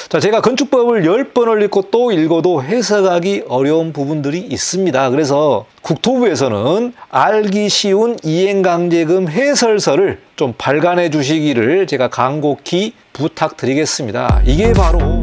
자, 제가 건축법을 10번을 읽고 또 읽어도 해석하기 어려운 부분들이 있습니다. 그래서 국토부에서는 알기 쉬운 이행강제금 해설서를 좀 발간해 주시기를 제가 간곡히 부탁드리겠습니다. 이게 바로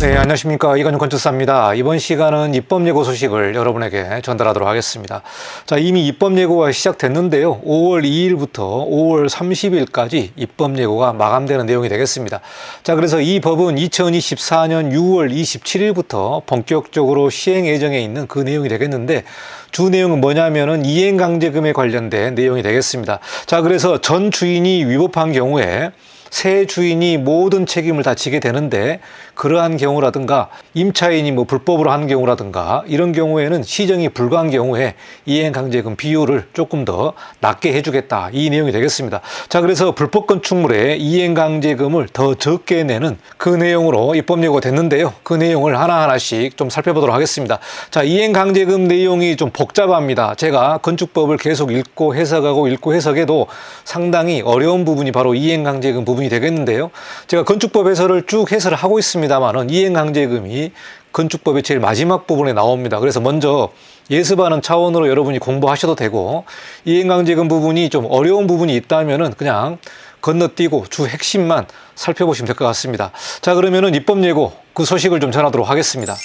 네, 안녕하십니까. 이건영 건축사입니다. 이번 시간은 입법예고 소식을 여러분에게 전달하도록 하겠습니다. 자, 이미 입법예고가 시작됐는데요. 5월 2일부터 5월 30일까지 입법예고가 마감되는 내용이 되겠습니다. 자, 그래서 이 법은 2024년 6월 27일부터 본격적으로 시행 예정에 있는 그 내용이 되겠는데, 주 내용은 뭐냐면은 이행강제금에 관련된 내용이 되겠습니다. 자, 그래서 전 주인이 위법한 경우에 새 주인이 모든 책임을 다 지게 되는데, 그러한 경우라든가 임차인이 불법으로 한 경우라든가 이런 경우에는 시정이 불가한 경우에 이행강제금 비율을 조금 더 낮게 해주겠다, 이 내용이 되겠습니다. 자, 그래서 불법 건축물에 이행강제금을 더 적게 내는 그 내용으로 입법예고가 됐는데요. 그 내용을 하나하나씩 좀 살펴보도록 하겠습니다. 자, 이행강제금 내용이 좀 복잡합니다. 제가 건축법을 계속 읽고 해석해도 상당히 어려운 부분이 바로 이행강제금 부분이 되겠는데요. 제가 건축법 해설을 쭉 해설을 하고 있습니다만은 이행강제금이 건축법의 제일 마지막 부분에 나옵니다. 그래서 먼저 예습하는 차원으로 여러분이 공부하셔도 되고, 이행강제금 부분이 좀 어려운 부분이 있다면은 그냥 건너뛰고 주 핵심만 살펴보시면 될 것 같습니다. 자, 그러면은 입법예고 그 소식을 좀 전하도록 하겠습니다.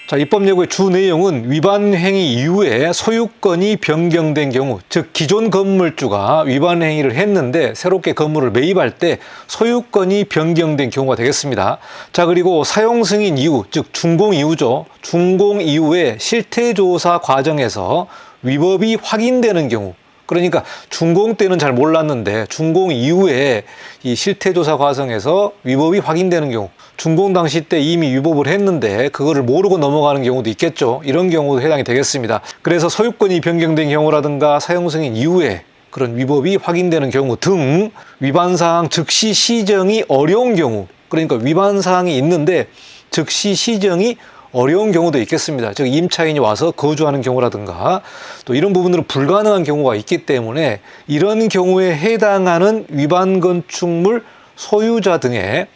자, 입법예고의 주 내용은 위반 행위 이후에 소유권이 변경된 경우, 즉 기존 건물주가 위반 행위를 했는데 새롭게 건물을 매입할 때 소유권이 변경된 경우가 되겠습니다. 자, 그리고 사용 승인 이후, 즉 준공 이후죠. 준공 이후에 실태조사 과정에서 위법이 확인되는 경우, 그러니까 준공 때는 잘 몰랐는데 준공 이후에 이 실태조사 과정에서 위법이 확인되는 경우, 준공 당시 때 이미 위법을 했는데 그거를 모르고 넘어가는 경우도 있겠죠. 이런 경우도 해당이 되겠습니다. 그래서 소유권이 변경된 경우라든가 사용 승인 이후에 그런 위법이 확인되는 경우 등 위반사항 즉시 시정이 어려운 경우, 그러니까 위반사항이 있는데 즉시 시정이 어려운 경우도 있겠습니다. 즉 임차인이 와서 거주하는 경우라든가 또 이런 부분들은 불가능한 경우가 있기 때문에 이런 경우에 해당하는 위반 건축물 소유자 등의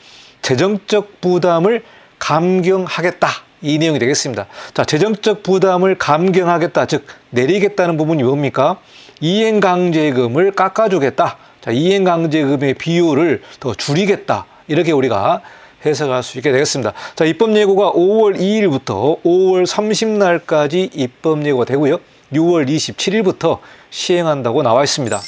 재정적 부담을 감경하겠다, 이 내용이 되겠습니다. 자, 재정적 부담을 감경하겠다, 즉 내리겠다는 부분이 뭡니까? 이행강제금을 깎아주겠다. 자, 이행강제금의 비율을 더 줄이겠다, 이렇게 우리가 해석할 수 있게 되겠습니다. 자, 입법예고가 5월 2일부터 5월 30날까지 입법예고가 되고요. 6월 27일부터 시행한다고 나와 있습니다.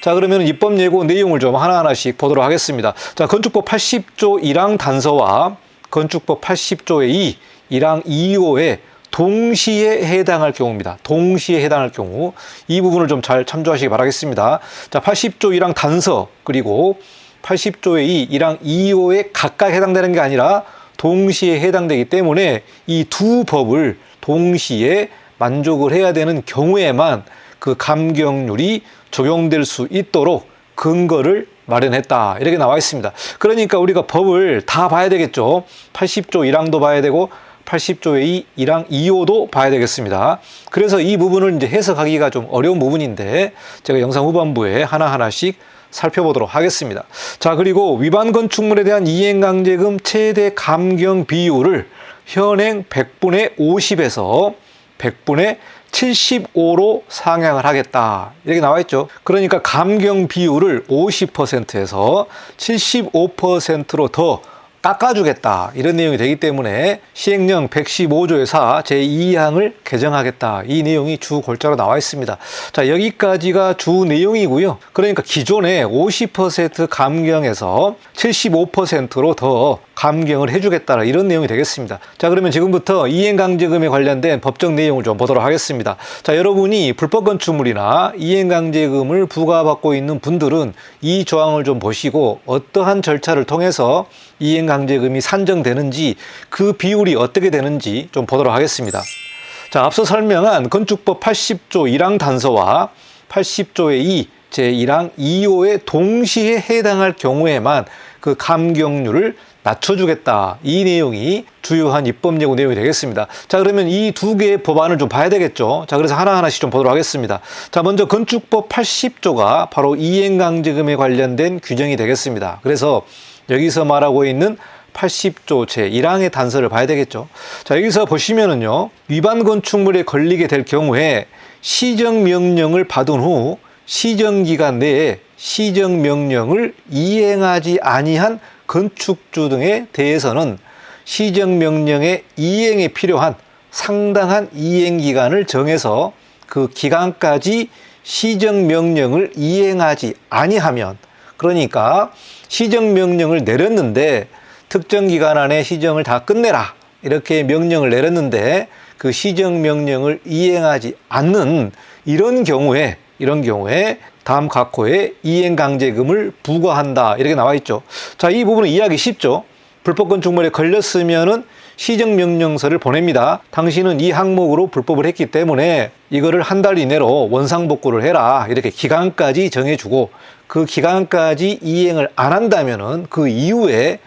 자, 그러면 입법예고 내용을 좀 하나하나씩 보도록 하겠습니다. 자, 건축법 80조 1항 단서와 건축법 80조의 2, 1항 2호에 동시에 해당할 경우입니다. 동시에 해당할 경우, 이 부분을 좀 잘 참조하시기 바라겠습니다. 자, 80조 1항 단서 그리고 80조의 2, 1항 2호에 각각 해당되는 게 아니라 동시에 해당되기 때문에 이 두 법을 동시에 만족을 해야 되는 경우에만 그 감경률이 적용될 수 있도록 근거를 마련했다, 이렇게 나와 있습니다. 그러니까 우리가 법을 다 봐야 되겠죠. 80조 1항도 봐야 되고 80조의 2, 1항 2호도 봐야 되겠습니다. 그래서 이 부분을 이제 해석하기가 좀 어려운 부분인데 제가 영상 후반부에 하나하나씩 살펴보도록 하겠습니다. 자, 그리고 위반 건축물에 대한 이행강제금 최대 감경 비율을 현행 100분의 50에서 100분의 75로 상향을 하겠다, 이렇게 나와 있죠. 그러니까 감경 비율을 50%에서 75%로 더 깎아주겠다, 이런 내용이 되기 때문에 시행령 115조의 4 제2항을 개정하겠다, 이 내용이 주 골자로 나와 있습니다. 자, 여기까지가 주 내용이고요. 그러니까 기존의 50% 감경에서 75%로 더 감경을 해주겠다, 이런 내용이 되겠습니다. 자, 그러면 지금부터 이행강제금에 관련된 법적 내용을 좀 보도록 하겠습니다. 자, 여러분이 불법 건축물이나 이행강제금을 부과받고 있는 분들은 이 조항을 좀 보시고 어떠한 절차를 통해서 이행강제금이 산정되는지, 그 비율이 어떻게 되는지 좀 보도록 하겠습니다. 자, 앞서 설명한 건축법 80조 1항 단서와 80조의 2 제1항 2호에 동시에 해당할 경우에만 그 감경률을 낮춰주겠다. 이 내용이 주요한 입법예고 내용이 되겠습니다. 자, 그러면 이 두 개의 법안을 좀 봐야 되겠죠. 자, 그래서 하나하나씩 좀 보도록 하겠습니다. 자, 먼저 건축법 80조가 바로 이행강제금에 관련된 규정이 되겠습니다. 그래서 여기서 말하고 있는 80조 제1항의 단서를 봐야 되겠죠. 자, 여기서 보시면은요, 위반 건축물에 걸리게 될 경우에 시정명령을 받은 후 시정기간 내에 시정명령을 이행하지 아니한 건축주 등에 대해서는 시정명령의 이행에 필요한 상당한 이행기간을 정해서 그 기간까지 시정명령을 이행하지 아니하면, 그러니까 시정명령을 내렸는데 특정 기간 안에 시정을 다 끝내라 이렇게 명령을 내렸는데 그 시정명령을 이행하지 않는 이런 경우에 다음 각호에 이행강제금을 부과한다 이렇게 나와 있죠. 자, 이 부분은 이해하기 쉽죠. 불법 건축물에 걸렸으면은 시정명령서를 보냅니다. 당신은 이 항목으로 불법을 했기 때문에 이거를 한 달 이내로 원상복구를 해라 이렇게 기간까지 정해주고, 그 기간까지 이행을 안 한다면은 그 이후에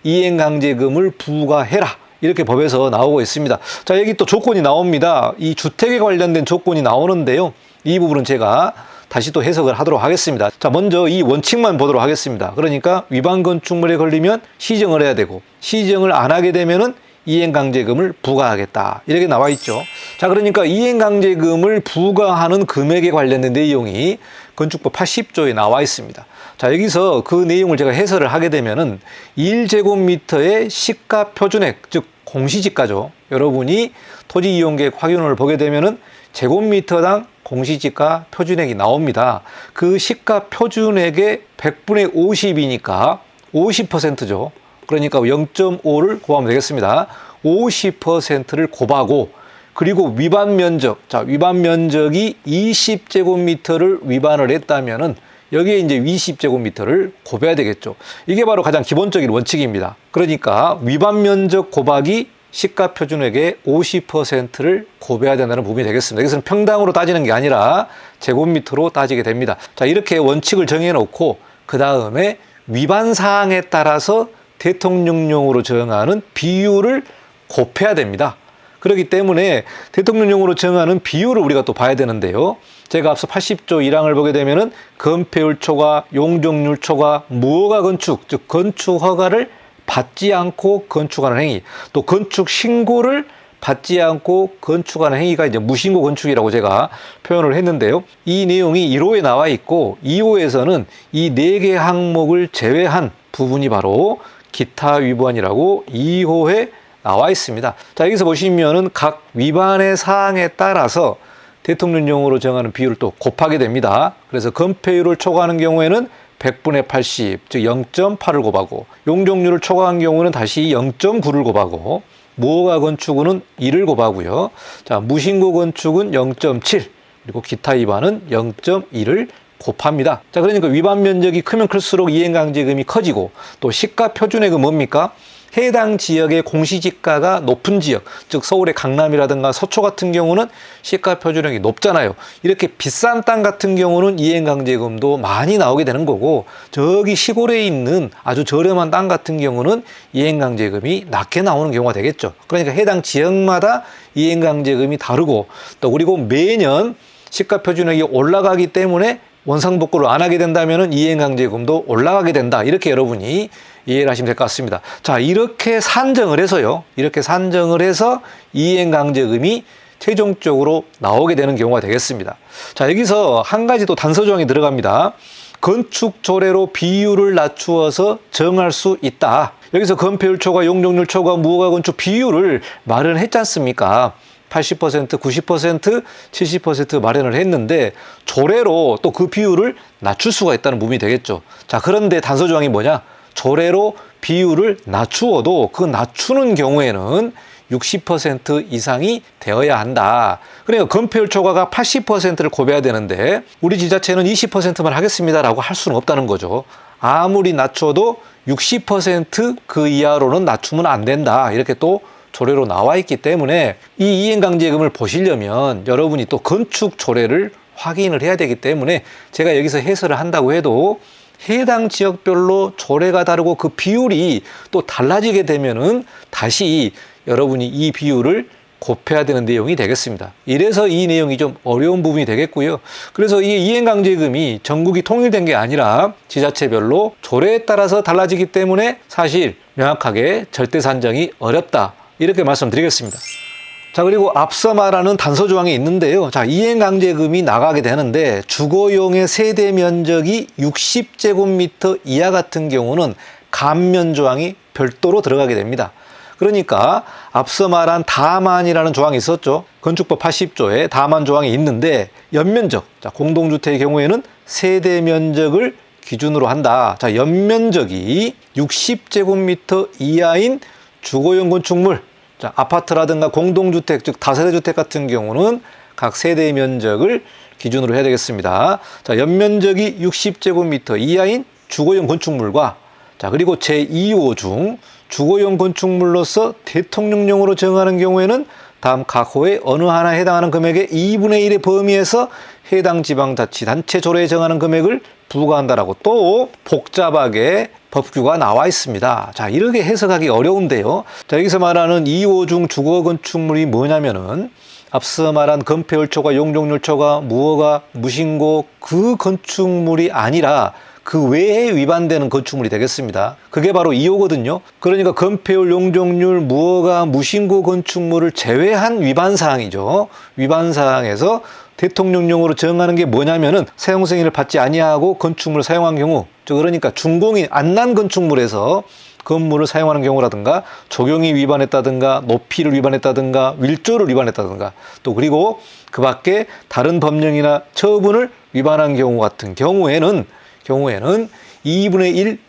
이행강제금을 부과해라 이렇게 법에서 나오고 있습니다. 자, 여기 또 조건이 나옵니다. 이 주택에 관련된 조건이 나오는데요, 이 부분은 제가 다시 또 해석을 하도록 하겠습니다. 자, 먼저 이 원칙만 보도록 하겠습니다. 그러니까 위반 건축물에 걸리면 시정을 해야 되고, 시정을 안 하게 되면은 이행강제금을 부과하겠다 이렇게 나와 있죠. 자, 그러니까 이행강제금을 부과하는 금액에 관련된 내용이 건축법 80조에 나와 있습니다. 자, 여기서 그 내용을 제가 해설을 하게 되면은 1제곱미터의 시가 표준액, 즉 공시지가죠. 여러분이 토지 이용계획 확인원을 보게 되면은 제곱미터당 공시지가 표준액이 나옵니다. 그 시가 표준액의 100분의 50이니까 50%죠. 그러니까 0.5를 곱하면 되겠습니다. 50%를 곱하고, 그리고 위반 면적, 자, 위반 면적이 20제곱미터를 위반을 했다면은 여기에 이제 20제곱미터를 곱해야 되겠죠. 이게 바로 가장 기본적인 원칙입니다. 그러니까 위반 면적 곱하기 시가 표준액의 50%를 곱해야 된다는 부분이 되겠습니다. 여기서는 평당으로 따지는 게 아니라 제곱미터로 따지게 됩니다. 자, 이렇게 원칙을 정해놓고 그 다음에 위반 사항에 따라서 대통령령으로 정하는 비율을 곱해야 됩니다. 그렇기 때문에 대통령령으로 정하는 비율을 우리가 또 봐야 되는데요. 제가 앞서 80조 1항을 보게 되면은 건폐율 초과, 용적률 초과, 무허가 건축, 즉 건축 허가를 받지 않고 건축하는 행위, 또 건축 신고를 받지 않고 건축하는 행위가 이제 무신고 건축이라고 제가 표현을 했는데요. 이 내용이 1호에 나와 있고 2호에서는 이 4개 항목을 제외한 부분이 바로 기타 위반이라고 2호에 나와 있습니다. 자, 여기서 보시면은 각 위반의 사항에 따라서 대통령령으로 정하는 비율을 또 곱하게 됩니다. 그래서 건폐율을 초과하는 경우에는 100분의 80, 즉 0.8을 곱하고, 용적률을 초과한 경우는 다시 0.9를 곱하고, 무허가 건축은 1을 곱하고요. 자, 무신고 건축은 0.7, 그리고 기타 위반은 0.1을 곱합니다. 자, 그러니까 위반 면적이 크면 클수록 이행강제금이 커지고, 또 시가 표준액은 뭡니까? 해당 지역의 공시지가가 높은 지역, 즉 서울의 강남이라든가 서초 같은 경우는 시가 표준액이 높잖아요. 이렇게 비싼 땅 같은 경우는 이행강제금도 많이 나오게 되는 거고, 저기 시골에 있는 아주 저렴한 땅 같은 경우는 이행강제금이 낮게 나오는 경우가 되겠죠. 그러니까 해당 지역마다 이행강제금이 다르고, 또 그리고 매년 시가 표준액이 올라가기 때문에 원상복구를 안 하게 된다면 이행강제금도 올라가게 된다. 이렇게 여러분이 이해를 하시면 될 것 같습니다. 자, 이렇게 산정을 해서요. 이렇게 산정을 해서 이행강제금이 최종적으로 나오게 되는 경우가 되겠습니다. 자, 여기서 한 가지 또 단서 조항이 들어갑니다. 건축 조례로 비율을 낮추어서 정할 수 있다. 여기서 건폐율 초과, 용적률 초과, 무허가 건축 비율을 마련했지 않습니까? 80%, 90%, 70% 마련을 했는데 조례로 또 그 비율을 낮출 수가 있다는 부분이 되겠죠. 자, 그런데 단서 조항이 뭐냐? 조례로 비율을 낮추어도 그 낮추는 경우에는 60% 이상이 되어야 한다. 그러니까 건폐율 초과가 80%를 곱해야 되는데 우리 지자체는 20%만 하겠습니다라고 할 수는 없다는 거죠. 아무리 낮춰도 60% 이하로는 낮추면 안 된다. 이렇게 또 조례로 나와 있기 때문에 이 이행강제금을 보시려면 여러분이 또 건축 조례를 확인을 해야 되기 때문에 제가 여기서 해설을 한다고 해도 해당 지역별로 조례가 다르고 그 비율이 또 달라지게 되면은 다시 여러분이 이 비율을 곱해야 되는 내용이 되겠습니다. 이래서 이 내용이 좀 어려운 부분이 되겠고요. 그래서 이 이행강제금이 전국이 통일된 게 아니라 지자체별로 조례에 따라서 달라지기 때문에 사실 명확하게 절대 산정이 어렵다. 이렇게 말씀드리겠습니다. 자, 그리고 앞서 말하는 단서 조항이 있는데요. 자, 이행강제금이 나가게 되는데 주거용의 세대 면적이 60제곱미터 이하 같은 경우는 감면 조항이 별도로 들어가게 됩니다. 그러니까 앞서 말한 다만이라는 조항이 있었죠. 건축법 80조에 다만 조항이 있는데 연면적, 자, 공동주택의 경우에는 세대 면적을 기준으로 한다. 자, 연면적이 60제곱미터 이하인 주거용 건축물, 자, 아파트라든가 공동주택, 즉 다세대주택 같은 경우는 각 세대 면적을 기준으로 해야 되겠습니다. 자, 연면적이 60제곱미터 이하인 주거용 건축물과, 자, 그리고 제2호 중 주거용 건축물로서 대통령령으로 정하는 경우에는 다음 각 호의 어느 하나에 해당하는 금액의 2분의 1의 범위에서 해당 지방자치단체 조례에 정하는 금액을 부과한다라고 또 복잡하게 법규가 나와 있습니다. 자, 이렇게 해석하기 어려운데요. 자, 여기서 말하는 2호 중 주거 건축물이 뭐냐면은 앞서 말한 건폐율초가 용적률초가 무허가 무신고 그 건축물이 아니라 그 외에 위반되는 건축물이 되겠습니다. 그게 바로 2호거든요. 그러니까 건폐율, 용적률, 무허가, 무신고 건축물을 제외한 위반사항이죠. 위반사항에서 대통령령으로 정하는 게 뭐냐면은 사용승인을 받지 아니하고 건축물을 사용한 경우, 즉 그러니까 준공이 안 난 건축물에서 건물을 사용하는 경우라든가 조경이 위반했다든가 높이를 위반했다든가 윌조를 위반했다든가 또 그리고 그 밖에 다른 법령이나 처분을 위반한 경우 같은 경우에는 2분의 1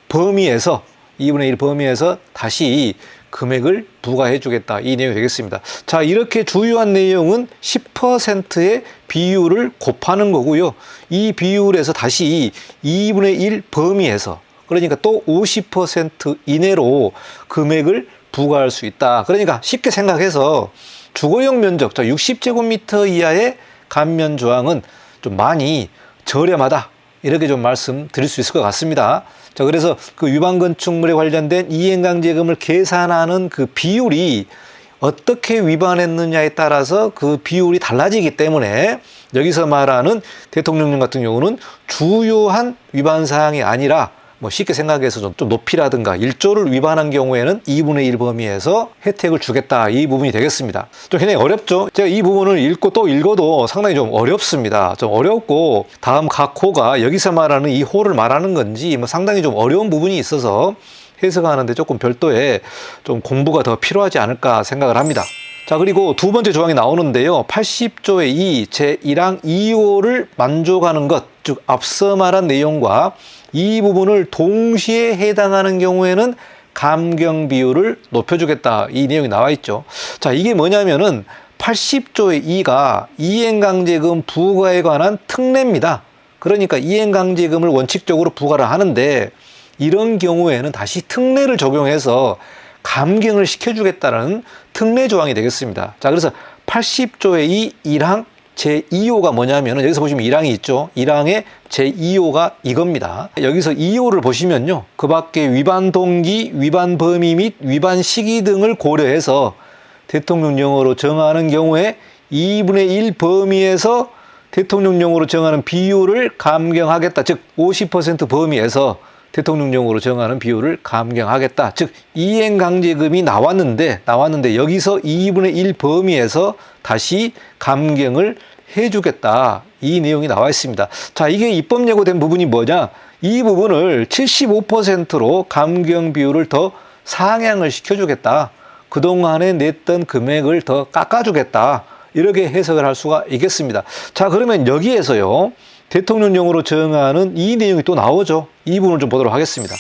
범위에서 다시 금액을 부과해 주겠다. 이 내용이 되겠습니다. 자, 이렇게 주요한 내용은 10%의 비율을 곱하는 거고요. 이 비율에서 다시 2분의 1 범위에서 그러니까 또 50% 이내로 금액을 부과할 수 있다. 그러니까 쉽게 생각해서 주거용 면적 60제곱미터 이하의 감면 조항은 좀 많이 저렴하다. 이렇게 좀 말씀드릴 수 있을 것 같습니다. 자, 그래서 그 위반 건축물에 관련된 이행강제금을 계산하는 그 비율이 어떻게 위반했느냐에 따라서 그 비율이 달라지기 때문에 여기서 말하는 대통령령 같은 경우는 주요한 위반 사항이 아니라 뭐 쉽게 생각해서 좀 높이라든가 1조를 위반한 경우에는 2분의 1 범위에서 혜택을 주겠다. 이 부분이 되겠습니다. 좀 굉장히 어렵죠? 제가 이 부분을 읽고 또 읽어도 상당히 좀 어렵습니다. 좀 어렵고 다음 각 호가 여기서 말하는 이 호를 말하는 건지 뭐 상당히 좀 어려운 부분이 있어서 해석하는데 조금 별도의 좀 공부가 더 필요하지 않을까 생각을 합니다. 자, 그리고 두 번째 조항이 나오는데요. 80조의 2 제1항 2호를 만족하는 것, 즉 앞서 말한 내용과 이 부분을 동시에 해당하는 경우에는 감경 비율을 높여주겠다. 이 내용이 나와 있죠. 자, 이게 뭐냐면은 80조의 2가 이행강제금 부과에 관한 특례입니다. 그러니까 이행강제금을 원칙적으로 부과를 하는데 이런 경우에는 다시 특례를 적용해서 감경을 시켜주겠다는 특례 조항이 되겠습니다. 자, 그래서 80조의 2 1항 제2호가 뭐냐면 여기서 보시면 1항이 있죠. 1항의 제2호가 이겁니다. 여기서 2호를 보시면요. 그 밖에 위반 동기, 위반 범위 및 위반 시기 등을 고려해서 대통령령으로 정하는 경우에 2분의 1 범위에서 대통령령으로 정하는 비율을 감경하겠다. 즉 50% 범위에서 대통령령으로 정하는 비율을 감경하겠다. 즉 이행강제금이 나왔는데 여기서 2분의 1 범위에서 다시 감경을 해주겠다. 이 내용이 나와 있습니다. 자, 이게 입법 예고된 부분이 뭐냐? 이 부분을 75%로 감경 비율을 더 상향을 시켜주겠다. 그동안에 냈던 금액을 더 깎아주겠다. 이렇게 해석을 할 수가 있겠습니다. 자, 그러면 여기에서요. 대통령령으로 정하는 이 내용이 또 나오죠. 이 부분을 좀 보도록 하겠습니다.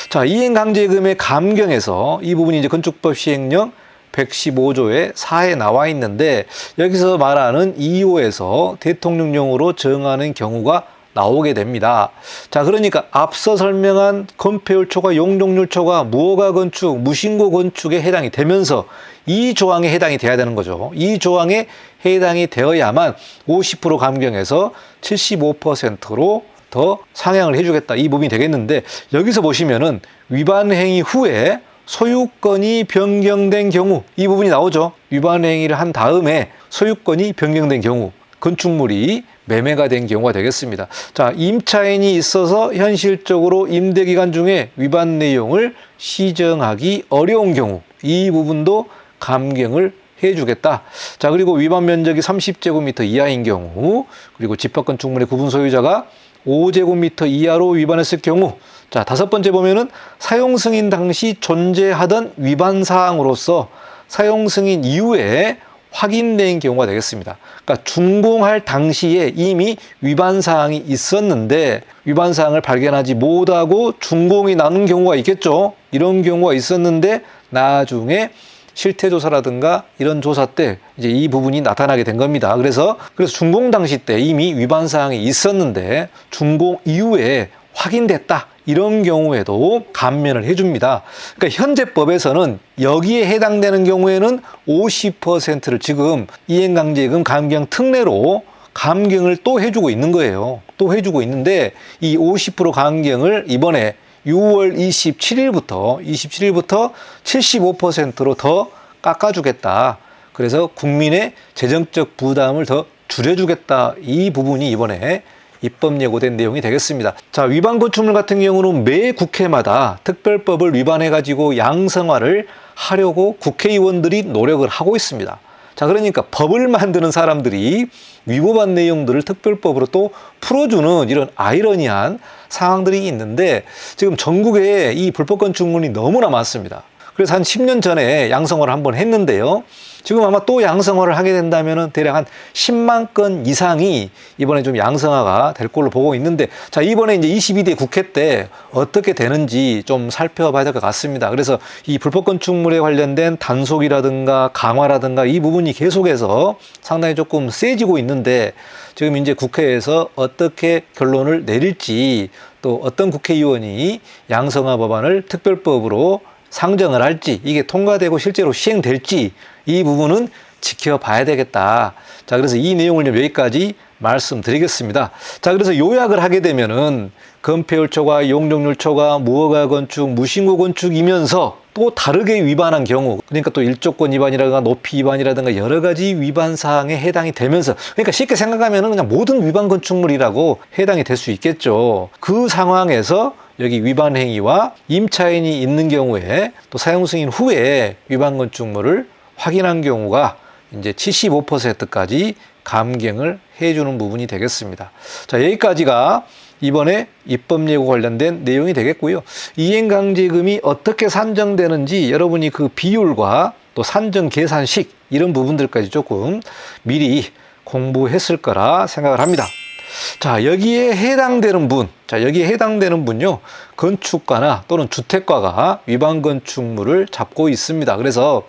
자, 이행강제금의 감경에서 이 부분이 이제 건축법 시행령 115조의 4에 나와 있는데 여기서 말하는 2호에서 대통령령으로 정하는 경우가 나오게 됩니다. 자, 그러니까 앞서 설명한 건폐율 초과, 용적률 초과, 무허가 건축, 무신고 건축에 해당이 되면서 이 조항에 해당이 돼야 되는 거죠. 이 조항에 해당이 되어야만 50% 감경해서 75%로 더 상향을 해주겠다. 이 부분이 되겠는데 여기서 보시면은 위반 행위 후에 소유권이 변경된 경우 이 부분이 나오죠. 위반 행위를 한 다음에 소유권이 변경된 경우 건축물이 매매가 된 경우가 되겠습니다. 자, 임차인이 있어서 현실적으로 임대기간 중에 위반 내용을 시정하기 어려운 경우 이 부분도 감경을 해주겠다. 자, 그리고 위반 면적이 30제곱미터 이하인 경우, 그리고 집합건축물의 구분 소유자가 5제곱미터 이하로 위반했을 경우, 자, 5번째 보면은 사용 승인 당시 존재하던 위반 사항으로서 사용 승인 이후에 확인된 경우가 되겠습니다. 그러니까 준공할 당시에 이미 위반 사항이 있었는데 위반 사항을 발견하지 못하고 준공이 나는 경우가 있겠죠. 이런 경우가 있었는데 나중에 실태조사라든가 이런 조사 때 이제 이 부분이 나타나게 된 겁니다. 그래서 준공 당시 때 이미 위반 사항이 있었는데 준공 이후에 확인됐다. 이런 경우에도 감면을 해줍니다. 그러니까 현재 법에서는 여기에 해당되는 경우에는 50%를 지금 이행강제금 감경 특례로 감경을 또 해주고 있는 거예요. 또 해주고 있는데 이 50% 감경을 이번에 6월 27일부터 75%로 더 깎아주겠다. 그래서 국민의 재정적 부담을 더 줄여주겠다. 이 부분이 이번에 입법 예고된 내용이 되겠습니다. 자, 위반 건축물 같은 경우는 매 국회마다 특별법을 위반해가지고 양성화를 하려고 국회의원들이 노력을 하고 있습니다. 자, 그러니까 법을 만드는 사람들이 위법한 내용들을 특별법으로 또 풀어주는 이런 아이러니한 상황들이 있는데 지금 전국에 이 불법 건축물이 너무나 많습니다. 그래서 한 10년 전에 양성화를 한번 했는데요. 지금 아마 또 양성화를 하게 된다면은 대략 한 10만 건 이상이 이번에 좀 양성화가 될 걸로 보고 있는데, 자, 이번에 이제 22대 국회 때 어떻게 되는지 좀 살펴봐야 될 것 같습니다. 그래서 이 불법 건축물에 관련된 단속이라든가 강화라든가 이 부분이 계속해서 상당히 조금 세지고 있는데 지금 이제 국회에서 어떻게 결론을 내릴지 또 어떤 국회의원이 양성화 법안을 특별법으로 상정을 할지 이게 통과되고 실제로 시행될지 이 부분은 지켜봐야 되겠다. 자, 그래서 이 내용을 좀 여기까지 말씀드리겠습니다. 자, 그래서 요약을 하게 되면은 건폐율 초과, 용적률 초과, 무허가 건축, 무신고 건축이면서 또 다르게 위반한 경우, 그러니까 또 일조권 위반이라든가 높이 위반이라든가 여러 가지 위반 사항에 해당이 되면서, 그러니까 쉽게 생각하면은 그냥 모든 위반 건축물이라고 해당이 될 수 있겠죠. 그 상황에서 여기 위반 행위와 임차인이 있는 경우에 또 사용 승인 후에 위반 건축물을 확인한 경우가 이제 75%까지 감경을 해주는 부분이 되겠습니다. 자, 여기까지가 이번에 입법 예고 관련된 내용이 되겠고요. 이행강제금이 어떻게 산정되는지 여러분이 그 비율과 또 산정 계산식 이런 부분들까지 조금 미리 공부했을 거라 생각을 합니다. 자, 여기에 해당되는 분요, 건축가나 또는 주택가가 위반 건축물을 잡고 있습니다. 그래서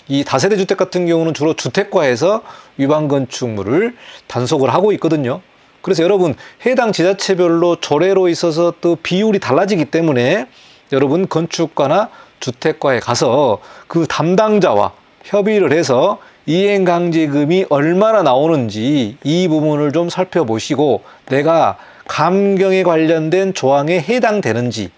이 다세대 주택 같은 경우는 주로 주택가에서 위반 건축물을 단속을 하고 있거든요. 그래서 여러분 해당 지자체별로 조례로 있어서 또 비율이 달라지기 때문에 여러분 건축가나 주택가에 가서 그 담당자와 협의를 해서 이행강제금이 얼마나 나오는지 이 부분을 좀 살펴보시고 내가 감경에 관련된 조항에 해당되는지,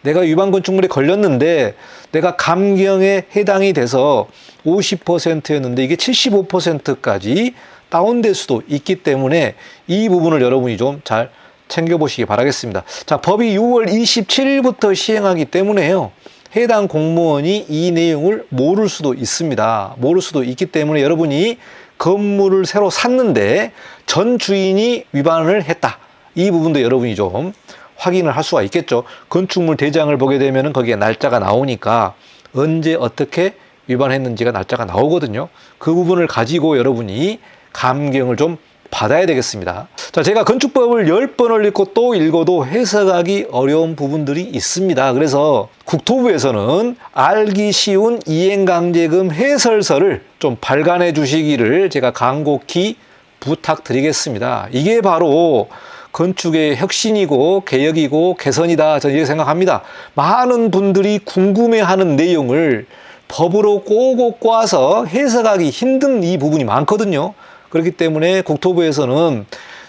내가 위반 건축물에 걸렸는데 내가 감경에 해당이 돼서 50%였는데 이게 75%까지 다운될 수도 있기 때문에 이 부분을 여러분이 좀 잘 챙겨보시기 바라겠습니다. 자, 법이 6월 27일부터 시행하기 때문에요. 해당 공무원이 이 내용을 모를 수도 있습니다. 모를 수도 있기 때문에 여러분이 건물을 새로 샀는데 전 주인이 위반을 했다. 이 부분도 여러분이 좀 확인을 할 수가 있겠죠. 건축물 대장을 보게 되면 거기에 날짜가 나오니까 언제 어떻게 위반했는지가 날짜가 나오거든요. 그 부분을 가지고 여러분이 감경을 좀 받아야 되겠습니다. 자, 제가 건축법을 10번을 읽고 또 읽어도 해석하기 어려운 부분들이 있습니다. 그래서 국토부에서는 알기 쉬운 이행강제금 해설서를 좀 발간해 주시기를 제가 간곡히 부탁드리겠습니다. 이게 바로 건축의 혁신이고 개혁이고 개선이다. 저는 이렇게 생각합니다. 많은 분들이 궁금해하는 내용을 법으로 꼬고 꼬아서 해석하기 힘든 이 부분이 많거든요. 그렇기 때문에 국토부에서는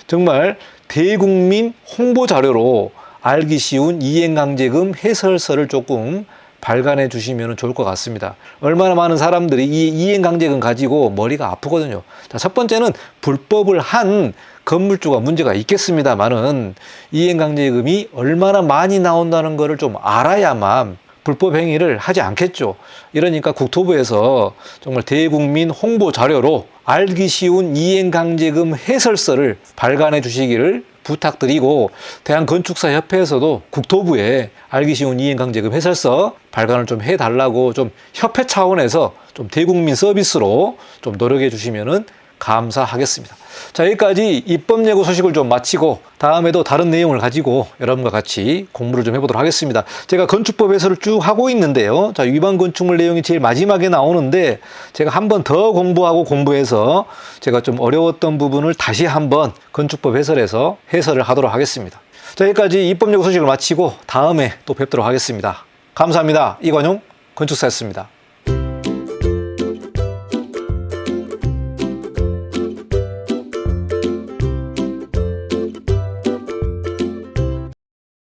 정말 대국민 홍보 자료로 알기 쉬운 이행강제금 해설서를 조금 발간해 주시면 좋을 것 같습니다. 얼마나 많은 사람들이 이 이행강제금 가지고 머리가 아프거든요. 자, 첫 번째는 불법을 한 건물주가 문제가 있겠습니다만은 이행강제금이 얼마나 많이 나온다는 것을 좀 알아야만 불법 행위를 하지 않겠죠. 이러니까 국토부에서 정말 대국민 홍보 자료로 알기 쉬운 이행강제금 해설서를 발간해 주시기를 부탁드리고, 대한건축사협회에서도 국토부에 알기 쉬운 이행강제금 해설서 발간을 좀 해달라고 좀 협회 차원에서 좀 대국민 서비스로 좀 노력해 주시면은 감사하겠습니다. 자, 여기까지 입법예고 소식을 좀 마치고 다음에도 다른 내용을 가지고 여러분과 같이 공부를 좀 해보도록 하겠습니다. 제가 건축법 해설을 쭉 하고 있는데요. 자, 위반 건축물 내용이 제일 마지막에 나오는데 제가 한 번 더 공부하고 공부해서 제가 좀 어려웠던 부분을 다시 한번 건축법 해설에서 해설을 하도록 하겠습니다. 자, 여기까지 입법예고 소식을 마치고 다음에 또 뵙도록 하겠습니다. 감사합니다. 이관용 건축사였습니다.